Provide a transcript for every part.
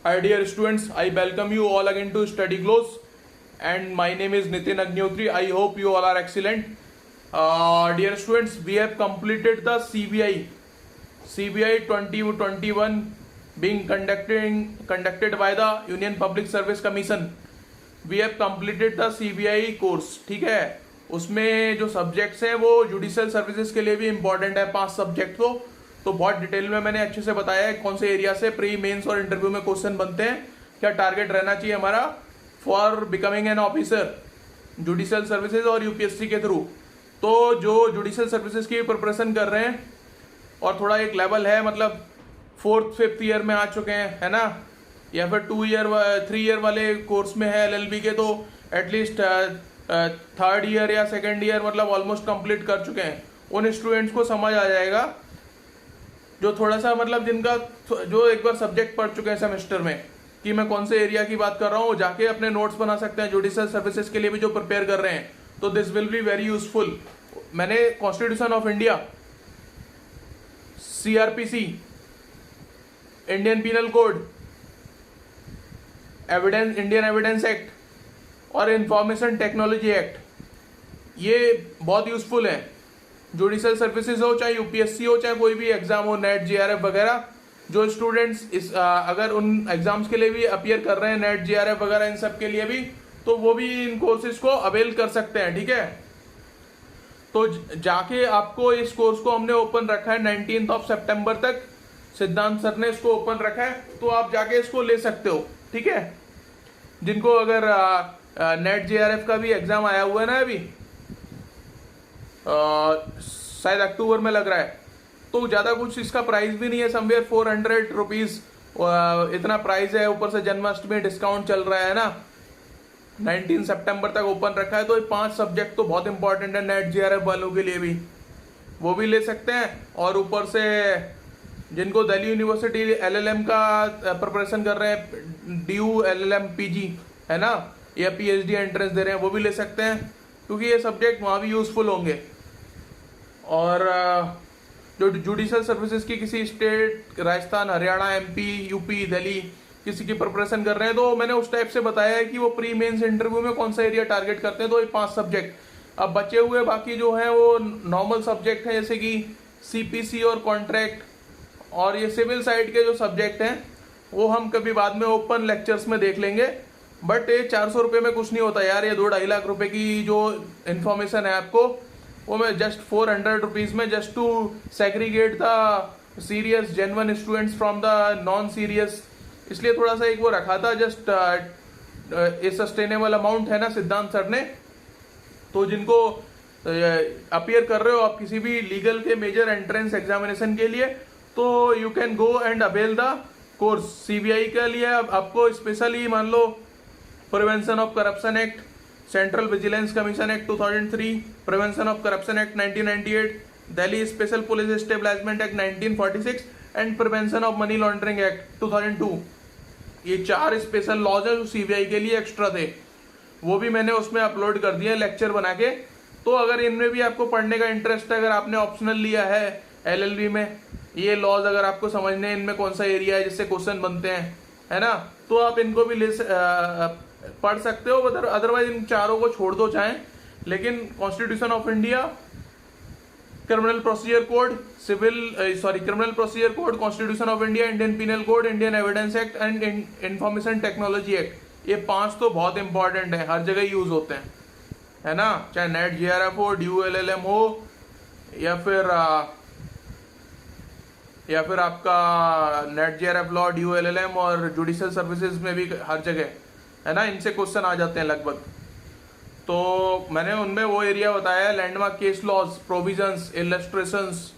Hi dear students, I welcome you all again to Study Close, and my name is Nitin Agnihotri. I hope you all are excellent. Dear students, we have completed the CBI 2021 being conducted by the Union Public Service Commission. We have completed the CBI course. ठीक है, उसमें जो subjects हैं वो judicial services के लिए भी important है, 5 सब्जेक्ट तो बहुत डिटेल में मैंने अच्छे से बताया है कौन से एरिया से प्री मेंस और इंटरव्यू में क्वेश्चन बनते हैं, क्या टारगेट रहना चाहिए हमारा for becoming an officer judicial services और यूपीएससी के थ्रू। तो जो जुडिशियल सर्विसेज की प्रिपरेशन कर रहे हैं और थोड़ा एक लेवल है, मतलब 4th 5th ईयर में आ चुके हैं, है ना, या फिर 2 ईयर 3 ईयर वाले कोर्स में है एलएलबी के, तो एटलीस्ट 3rd ईयर या 2nd ईयर मतलब ऑलमोस्ट कंप्लीट कर चुके हैं। उन स्टूडेंट्स को समझ आ जाएगा जो थोड़ा सा मतलब जिनका जो एक बार सब्जेक्ट पढ़ चुके हैं सेमेस्टर में कि मैं कौन से एरिया की बात कर रहा हूँ, जाके अपने नोट्स बना सकते हैं जुडिशियल सर्विसेज के लिए भी जो प्रिपेयर कर रहे हैं, तो this will be very useful. मैंने constitution of India, CrPC, Indian penal code, Indian evidence act और इंफॉर्मेशन टेक्नोलॉजी एक्ट, ये बहुत यूजफुल है। जुडिशियल सर्विसेज हो चाहे यूपीएससी हो चाहे कोई भी एग्जाम हो, नेट जेआरएफ वगैरह, जो स्टूडेंट्स इस अगर उन एग्जाम्स के लिए भी अपियर कर रहे हैं, नेट जेआरएफ वगैरह इन सब के लिए भी, तो वो भी इन कोर्सेज को अवेल कर सकते हैं। ठीक है, तो जाके आपको इस कोर्स को हमने ओपन रखा है 19 सितंबर तक, सिद्धांत सर ने इसको ओपन रखा है, तो आप जाके इसको ले सकते हो। ठीक है, जिनको अगर नेट जेआरएफ का भी एग्जाम आया हुआ है ना अभी, शायद अक्टूबर में लग रहा है, तो ज्यादा कुछ इसका प्राइस भी नहीं है, समवेयर 400 रुपीज इतना प्राइस है, ऊपर से जन्माष्टमी डिस्काउंट चल रहा है ना, 19 सितंबर तक ओपन रखा है। तो ये 5 सब्जेक्ट तो बहुत इंपॉर्टेंट है नेट जेआरएफ वालों के लिए भी, वो भी ले सकते हैं। और ऊपर से जिनको दिल्ली यूनिवर्सिटी एलएलएम का प्रिपरेशन कर रहे हैं, ड्यू एलएलएम पीजी है ना, या पीएचडी एंट्रेंस दे रहे हैं, वो भी ले सकते हैं, क्योंकि ये सब्जेक्ट वहाँ भी यूजफुल होंगे। और जो जुडिशियल सर्विसेज की किसी state, Rajasthan, Haryana, MP, UP, Delhi किसी की प्रिपरेशन कर रहे हैं, तो मैंने उस टाइप से बताया है कि वो प्री मेंस इंटरव्यू में कौन सा एरिया टारगेट करते हैं। तो ये 5 सब्जेक्ट। अब बचे हुए बाकी जो हैं वो नॉर्मल सब्जेक्ट हैं, जैसे कि सीपीसी और कॉन्ट्रैक्ट, और ये सिविल साइड के जो सब्जेक्ट हैं वो हम कभी बाद में ओपन लेक्चर्स में देख लेंगे। बट ये 400 रुपये में कुछ नहीं होता यार, ये 2-2.5 लाख रुपए की जो इन्फॉर्मेशन है आपको, वो मैं जस्ट 400 रुपीज में just to segregate the serious genuine students from the non serious, इसलिए थोड़ा सा एक वो रखा था, जस्ट ए सस्टेनेबल अमाउंट है ना सिद्धांत सर ने। तो जिनको अपियर कर रहे हो आप किसी भी लीगल के मेजर एंट्रेंस एग्जामिनेशन के लिए, तो you can go and avail the course. CBI के लिए आपको स्पेशली मान लो prevention of corruption act, central vigilance commission act 2003, prevention of corruption act 1998, Delhi special police establishment act 1946 and prevention of money laundering act 2002, ये 4 special laws है जो CBI के लिए एक्स्ट्रा थे, वो भी मैंने उसमें अपलोड कर दिया लेक्चर बना के। तो अगर इनमें भी आपको पढ़ने का इंटरेस्ट है, अगर आपने ऑप्शनल लिया है एलएलबी में, ये लॉज अगर आपको समझने हैं इनमें कौन सा एरिया है जिससे क्वेश्चन बनते हैं, है ना, तो आप इनको भी पढ़ सकते हो। अदरवाइज इन चारों को छोड़ दो चाहे, लेकिन constitution of India, criminal procedure code, criminal procedure code, constitution of India, Indian penal code, Indian evidence act and information technology act, ये 5 तो बहुत इंपॉर्टेंट है, हर जगह यूज होते हैं, है ना, चाहे नेट जेआरएफ हो, ड्यू एलएलएम हो, या फिर आपका net JRF law, due LLM और जुडिशियल सर्विसेज में भी हर जगह, है ना, इनसे क्वेश्चन आ जाते हैं लगभग। तो मैंने उनमें वो एरिया बताया है, landmark case laws, provisions, illustrations,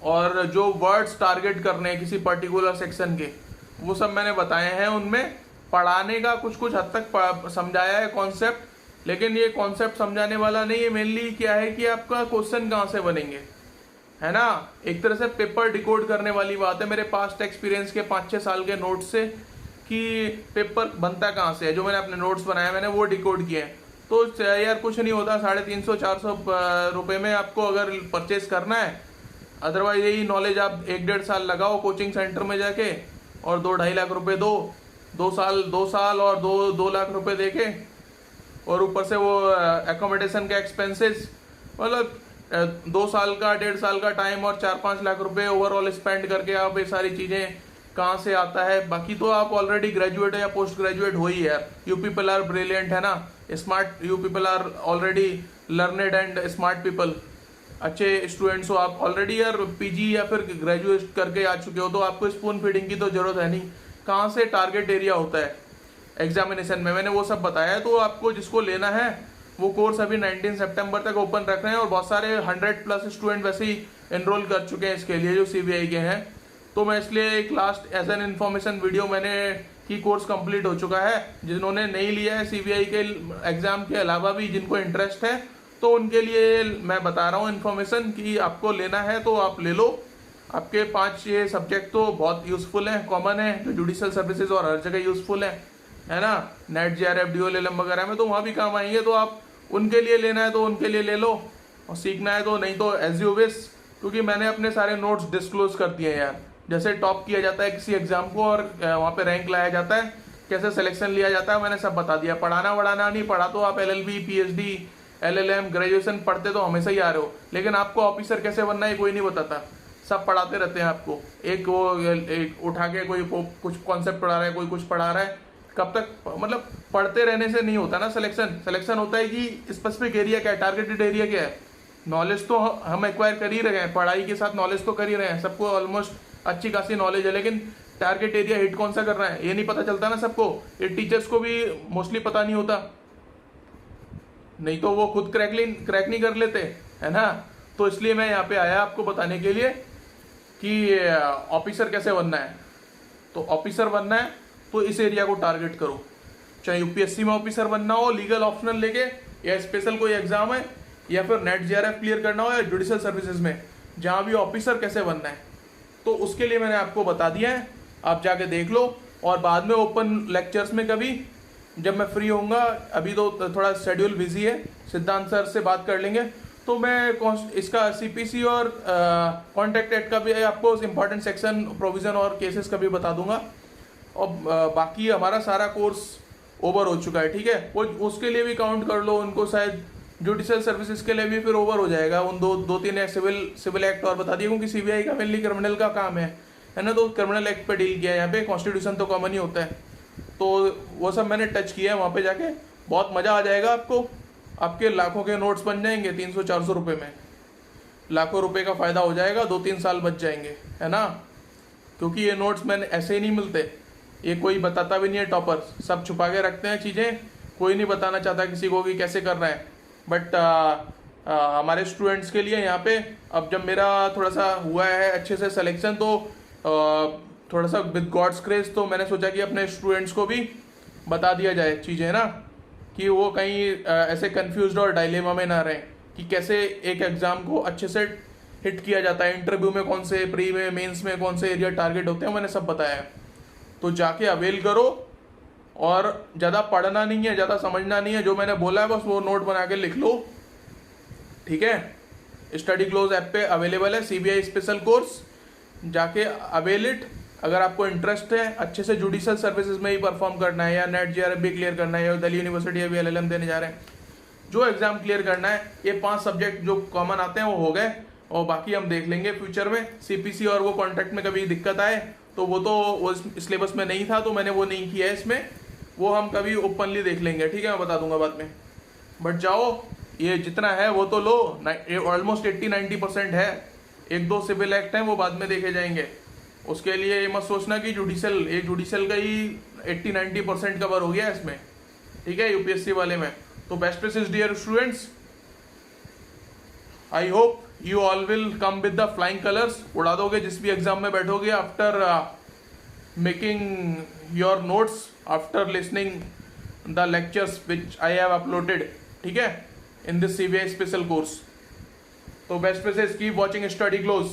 और जो वर्ड्स टारगेट करने हैं किसी पर्टिकुलर सेक्शन के, वो सब मैंने बताए हैं। उनमें पढ़ाने का कुछ कुछ हद तक समझाया है कॉन्सेप्ट, लेकिन ये कॉन्सेप्ट समझाने वाला नहीं है, मेनली क्या है कि आपका क्वेश्चन कहाँ से बनेंगे, है ना, एक तरह से पेपर डिकोड करने वाली बात है। मेरे पास्ट एक्सपीरियंस के 5-6 साल के नोट्स से कि पेपर बनता कहाँ से है, जो मैंने अपने नोट्स बनाए मैंने वो डिकोड किए हैं। तो यार कुछ नहीं होता, 350-400 रुपये में आपको अगर परचेज करना है, अदरवाइज यही नॉलेज आप 1-1.5 साल लगाओ कोचिंग सेंटर में जाके, और 2-2.5 लाख रुपए दो साल और 2 लाख रुपए दे के, और ऊपर से वो एकोमोडेशन के एक्सपेंसेस, मतलब 2 साल का 1.5 साल का टाइम और 4-5 लाख रुपए ओवरऑल स्पेंड करके आप ये सारी चीजें कहाँ से आता है। बाकी तो आप ऑलरेडी ग्रेजुएट या पोस्ट ग्रेजुएट हो ही यार। यू पीपल आर ब्रिलियंट, है ना, smart, you people are already learned and smart people, अच्छे स्टूडेंट्स हो आप ऑलरेडी यार। पीजी या फिर ग्रेजुएट करके आ चुके हो, तो आपको स्पून फीडिंग की तो जरूरत है नहीं। कहाँ से टारगेट एरिया होता है एग्जामिनेशन में, मैंने वो सब बताया। तो आपको जिसको लेना है वो कोर्स अभी 19 सितंबर तक ओपन रख रहे हैं, और बहुत सारे 100+ स्टूडेंट वैसे ही एनरोल कर चुके हैं इसके लिए जो सीबीआई के हैं। तो मैं इसलिए एक last as an information video मैंने कि कोर्स कंप्लीट हो चुका है। जिन्होंने नहीं लिया है सीबीआई के एग्जाम के अलावा भी, जिनको इंटरेस्ट है, तो उनके लिए मैं बता रहा हूँ इन्फॉर्मेशन कि आपको लेना है तो आप ले लो। आपके 5 ये सब्जेक्ट तो बहुत यूजफुल हैं, कॉमन है, जो जुडिशियल सर्विसेज और हर जगह यूजफुल है ना, नेट, जेआरएफ, डीओएलएम वगैरह में, तो वहाँ भी काम आएंगे। तो आप उनके लिए लेना है तो उनके लिए ले लो, और सीखना है तो नहीं तो एज यू विश, क्योंकि मैंने अपने सारे नोट्स डिस्क्लोज कर दिए हैं यार। जैसे टॉप किया जाता है किसी एग्जाम को और वहाँ पे रैंक लाया जाता है, कैसे सिलेक्शन लिया जाता है, मैंने सब बता दिया। पढ़ाना वढ़ाना नहीं पढ़ा तो आप LLB, PhD, LLM, ग्रेजुएशन पढ़ते तो हमेशा ही आ रहे हो, लेकिन आपको ऑफिसर कैसे बनना है कोई नहीं बताता। सब पढ़ाते रहते हैं आपको, एक उठा के कोई कुछ कॉन्सेप्ट पढ़ा रहा है, कोई कुछ पढ़ा रहा है। कब तक, मतलब पढ़ते रहने से नहीं होता ना सिलेक्शन होता है कि स्पेसिफिक एरिया क्या है, टारगेटेड एरिया क्या है। नॉलेज तो हम एक्वायर कर ही रहे हैं, पढ़ाई के साथ नॉलेज तो कर ही रहे हैं, सबको ऑलमोस्ट अच्छी खासी नॉलेज है, लेकिन टारगेट एरिया हिट कौन सा करना है ये नहीं पता चलता ना सबको। ये टीचर्स को भी मोस्टली पता नहीं होता, नहीं तो वो खुद क्रैक नहीं कर लेते, है ना। तो इसलिए मैं यहाँ पे आया आपको बताने के लिए कि ऑफिसर कैसे बनना है। तो ऑफिसर बनना है तो इस एरिया को टारगेट करो, चाहे यूपीएससी में ऑफिसर बनना हो लीगल ऑप्शनल लेके, या स्पेशल कोई एग्जाम है, या फिर नेट जेआरएफ क्लियर करना हो, या जुडिशियल सर्विसेज में, जहां भी ऑफिसर कैसे बनना है, तो उसके लिए मैंने आपको बता दिया है। आप जाके देख लो, और बाद में ओपन लेक्चर्स में कभी जब मैं फ्री होऊंगा, अभी तो थोड़ा शेड्यूल बिजी है, सिद्धांत सर से बात कर लेंगे, तो मैं इसका सीपीसी और कॉन्ट्रैक्ट एक्ट का भी आपको इंपॉर्टेंट सेक्शन, प्रोविजन और केसेस का भी बता दूंगा। और बाकी हमारा सारा कोर्स ओवर हो चुका है, ठीक है। वो उसके लिए भी काउंट कर लो, उनको शायद जुडिशियल सर्विसेज के लिए भी फिर ओवर हो जाएगा। उन दो तीन सिविल एक्ट और बता दिए, क्योंकि सीबीआई का मेनली क्रिमिनल का काम है ना, तो क्रिमिनल एक्ट पे डील किया है यहाँ पे। कॉन्स्टिट्यूशन तो कॉमन ही होता है, तो वो सब मैंने टच किया है वहाँ पे जाके। बहुत मजा आ जाएगा आपको, आपके लाखों के नोट्स बन जाएंगे 300-400 रुपये में, लाखों रुपए का फायदा हो जाएगा, 2-3 साल बच जाएंगे, है ना। क्योंकि ये नोट्स मैंने ऐसे ही नहीं मिलते, ये कोई बताता भी नहीं है, टॉपर सब छुपा के रखते हैं चीज़ें, कोई नहीं बताना चाहता किसी को कि कैसे करना है। बट हमारे स्टूडेंट्स के लिए यहाँ पे, अब जब मेरा थोड़ा सा हुआ है अच्छे से सिलेक्शन, तो थोड़ा सा विद गॉड्स ग्रेस, तो मैंने सोचा कि अपने स्टूडेंट्स को भी बता दिया जाए चीज़ें ना, कि वो कहीं ऐसे कंफ्यूज्ड और डायलेमा में ना रहें कि कैसे एक एग्ज़ाम को अच्छे से हिट किया जाता है, इंटरव्यू में कौन से, प्री में, मेंस में कौन से एरिया टारगेट होते हैं, मैंने सब बताया है। तो जाके अवेल करो, और ज़्यादा पढ़ना नहीं है, ज़्यादा समझना नहीं है, जो मैंने बोला है बस वो नोट बना के लिख लो, ठीक है। स्टडी क्लोज ऐप पे अवेलेबल है सीबीआई स्पेशल कोर्स, जाके अवेल इट। अगर आपको इंटरेस्ट है अच्छे से जुडिशियल सर्विसेज में ही परफॉर्म करना है, या नेट जेआरएफ भी क्लियर करना है, या दिल्ली यूनिवर्सिटी अभी LLM देने जा रहे हैं, जो एग्जाम क्लियर करना है, ये 5 सब्जेक्ट जो कॉमन आते हैं वो हो गए, और बाकी हम देख लेंगे फ्यूचर में। सीपीसी और वो कॉन्ट्रैक्ट में कभी दिक्कत आए तो वो सिलेबस में नहीं था, तो मैंने वो नहीं किया है इसमें, वो हम कभी ओपनली देख लेंगे, ठीक है, मैं बता दूंगा बाद में। बट जाओ, ये जितना है वो तो लो, ऑलमोस्ट 80-90% है। 1-2 सिविल एक्ट हैं वो बाद में देखे जाएंगे, उसके लिए ये मत सोचना कि जुडिशियल का ही 80-90% कवर हो गया इसमें, ठीक है, यूपीएससी वाले में। तो best wishes dear students, I hope you all will come with the flying colours, उड़ा दोगे जिस भी एग्जाम में बैठोगे, after making your notes, after listening the lectures which I have uploaded, ठीक है, in this CBI special course. तो best wishes, keep watching study close.